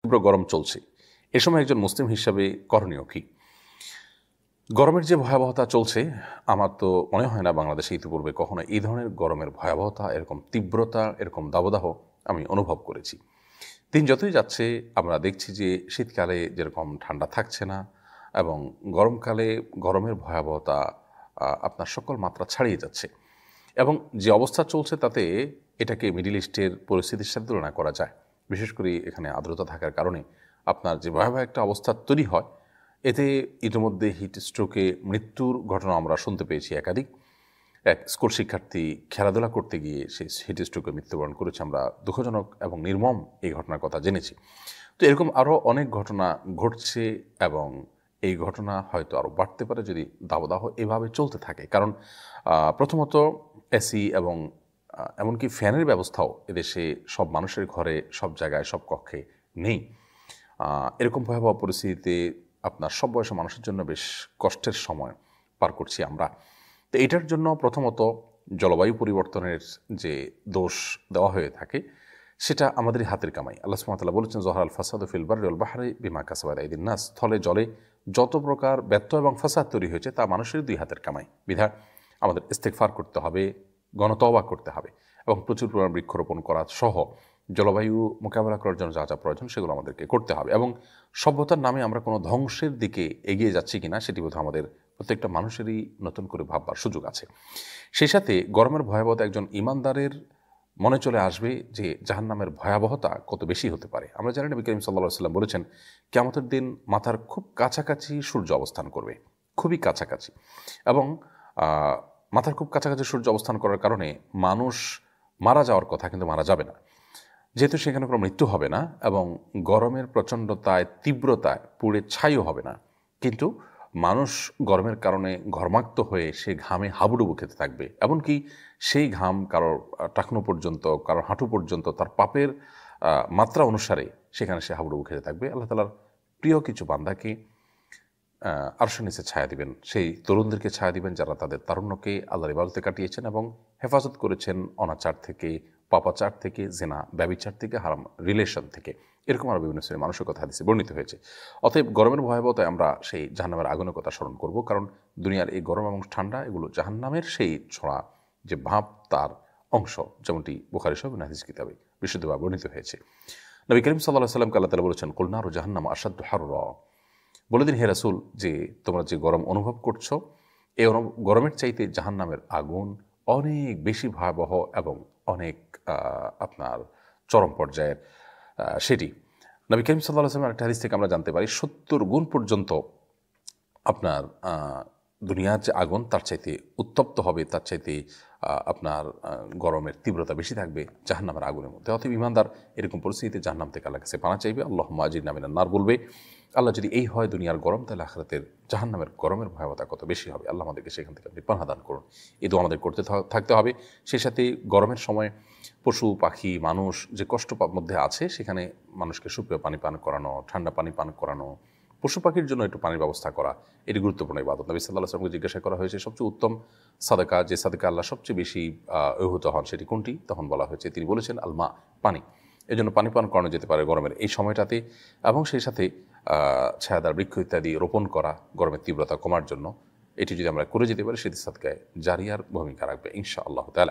তীব্র গরম চলছে। এ সময় একজন মুসলিম হিসাবে করণীয় কি? গরমের যে ভয়াবহতা চলছে, আমার তো মনে হয় না বাংলাদেশে ইতিপূর্বে কখনো এই ধরনের গরমের ভয়াবহতা, এরকম তীব্রতা, এরকম দাবদাহ আমি অনুভব করেছি। দিন যতই যাচ্ছে আমরা দেখছি যে শীতকালে যেরকম ঠান্ডা থাকছে না, এবং গরমকালে গরমের ভয়াবহতা আপনার সকল মাত্রা ছাড়িয়ে যাচ্ছে। এবং যে অবস্থা চলছে তাতে এটাকে মিডল ইস্টের পরিস্থিতির সাথে তুলনা করা যায়। বিশেষ করে এখানে আর্দ্রতা থাকার কারণে আপনার যে ভয়াবহ একটা অবস্থা তৈরি হয়, এতে ইতিমধ্যে হিট স্ট্রোকে মৃত্যুর ঘটনা আমরা শুনতে পেয়েছি একাধিক। এক স্কুল শিক্ষার্থী খেলাধুলা করতে গিয়ে সে হিট স্ট্রোকে মৃত্যুবরণ করেছে। আমরা দুঃখজনক এবং নির্মম এই ঘটনার কথা জেনেছি। তো এরকম আরও অনেক ঘটনা ঘটছে, এবং এই ঘটনা হয়তো আরও বাড়তে পারে যদি দাবদাহ এভাবে চলতে থাকে। কারণ প্রথমত এসি এবং এমনকি ফ্যানের ব্যবস্থাও এদেশে সব মানুষের ঘরে, সব জায়গায়, সব কক্ষে নেই। এরকম ভয়াবহ পরিস্থিতিতে আপনার সব বয়সী মানুষের জন্য বেশ কষ্টের সময় পার করছি আমরা। তো এটার জন্য প্রথমত জলবায়ু পরিবর্তনের যে দোষ দেওয়া হয়ে থাকে, সেটা আমাদের হাতের কামাই। আল্লাহ সুবহানাহু ওয়া তাআলা বলেছেন, যহরাল ফাসাদু ফিল বাররি ওয়াল বাহরি বিমা কাসাবাত আইদিন নাস। স্থলে জলে যত প্রকার ব্যত্যয় এবং ফাসাদ তৈরি হয়েছে তা মানুষের দুই হাতের কামাই। বিধায় আমাদের ইস্তেগফার করতে হবে, গণতওবা করতে হবে, এবং প্রচুর পরিমাণ বৃক্ষরোপণ করা সহ জলবায়ু মোকাবেলা করার জন্য যা যা প্রয়োজন সেগুলো আমাদেরকে করতে হবে। এবং সভ্যতার নামে আমরা কোনো ধ্বংসের দিকে এগিয়ে যাচ্ছি কিনা সেটি বোধহয় আমাদের প্রত্যেকটা মানুষেরই নতুন করে ভাববার সুযোগ আছে। সেই সাথে গরমের ভয়াবহতা একজন ঈমানদারের মনে চলে আসবে যে জাহান্নামের ভয়াবহতা কত বেশি হতে পারে। আমরা জানি নবী করিম সাল্লাল্লাহু আলাইহি ওয়াসাল্লাম বলেছেন, কিয়ামতের দিন মাথার খুব কাছাকাছি সূর্য অবস্থান করবে, খুবই কাছাকাছি। এবং মাথার খুব কাছাকাছি সূর্য অবস্থান করার কারণে মানুষ মারা যাওয়ার কথা, কিন্তু মারা যাবে না, যেহেতু সেখানে কোনো মৃত্যু হবে না, এবং গরমের প্রচণ্ডতায়, তীব্রতায় পুড়ে ছাইও হবে না, কিন্তু মানুষ গরমের কারণে ঘর্মাক্ত হয়ে সে ঘামে হাবুডুবু খেতে থাকবে। এমনকি সেই ঘাম কারোর টাকনো পর্যন্ত, কারোর হাঁটু পর্যন্ত, তার পাপের মাত্রা অনুসারে সেখানে সে হাবুডুবু খেতে থাকবে। আল্লাহ তাআলার প্রিয় কিছু বান্দাকে আরশের নিচে ছায়া দিবেন, সেই তরুণদেরকে ছায়া দিবেন যারা তাদের তারুণ্যকে আল্লাহর ইবাদতে কাটিয়েছেন এবং হেফাজত করেছেন অনাচার থেকে, পাপাচার থেকে, জিনা, ব্যভিচার থেকে, হারাম রিলেশন থেকে। এরকম আরও বিভিন্ন শ্রেণীর মানুষের কথা হাদিসে বর্ণিত হয়েছে। অতএব গরমের ভয়াবহতায় আমরা সেই জাহান্নামের আগুনের কথা স্মরণ করব, কারণ দুনিয়ার এই গরম এবং ঠান্ডা এগুলো জাহান্নামের সেই ছড়া যে ভাব, তার অংশ, যেমনটি বুখারী সহ হাদিস কিতাবে বিশুদ্ধভাবে বর্ণিত হয়েছে। নবী করিম সাল্লাল্লাহু আলাইহি ওয়াসাল্লামকে আল্লাহ তাআলা বলেছেন, কুল নারু জাহান্নাম আশাদ্দু হাররা। বলে দিন হে রাসূল, যে তোমরা যে গরম অনুভব করছো, এই গরমের চাইতে জাহান্নামের আগুন অনেক বেশি ভয়াবহ এবং অনেক আপনার চরম পর্যায়ের সেটি। নবী করিম সাল্লাল্লাহু আলাইহি ওয়াসাল্লামের একটা হাদিস থেকে আমরা জানতে পারি ৭০ গুণ পর্যন্ত আপনার দুনিয়ার যে আগুন তার চাইতে উত্তপ্ত হবে, তার চাইতে আপনার গরমের তীব্রতা বেশি থাকবে জাহান্নামের আগুনের মধ্যে। অতএব ঈমানদার এরকম পরিস্থিতিতে জাহান্নাম থেকে আল্লাহর কাছে পানা চাইবে, আল্লাহুম্মা আজিরনা মিনান নার বলবে। আল্লাহ যদি এই হয় দুনিয়ার গরম, তাহলে আখিরাতের জাহান্নামের গরমের ভয়াবহতা কত বেশি হবে। আল্লাহ আমাদেরকে সেখান থেকে আপনি পানাহ দান করুন। এই দোয়া আমাদের করতে থাকতে হবে। সেই সাথে গরমের সময় পশু পাখি মানুষ যে কষ্ট মধ্যে আছে, সেখানে মানুষকে সুপেয় পানি পান করানো, ঠান্ডা পানি পান করানো, পশু পাখির জন্য একটু পানির ব্যবস্থা করা, এটি গুরুত্বপূর্ণ ইবাদত। নবী সাল্লাল্লাহু আলাইহি ওয়াসাল্লামকে জিজ্ঞাসা করা হয়েছে সবচেয়ে উত্তম সাদাকা, যে সাদাকা আল্লাহ সবচেয়ে বেশি অভিভূত হন, সেটি কোনটি? তখন বলা হয়েছে, তিনি বলেছেন আলমা, পানি। এই জন্য পানি পান করানো যেতে পারে গরমের এই সময়টাতে, এবং সেই সাথে ছায়াদার বৃক্ষ ইত্যাদি রোপণ করা গরমের তীব্রতা কমার জন্য। এটি যদি আমরা করে যেতে পারি, সেটি সাদকায়ে জারিয়ার ভূমিকা রাখবে ইনশাআল্লাহ তাআলা।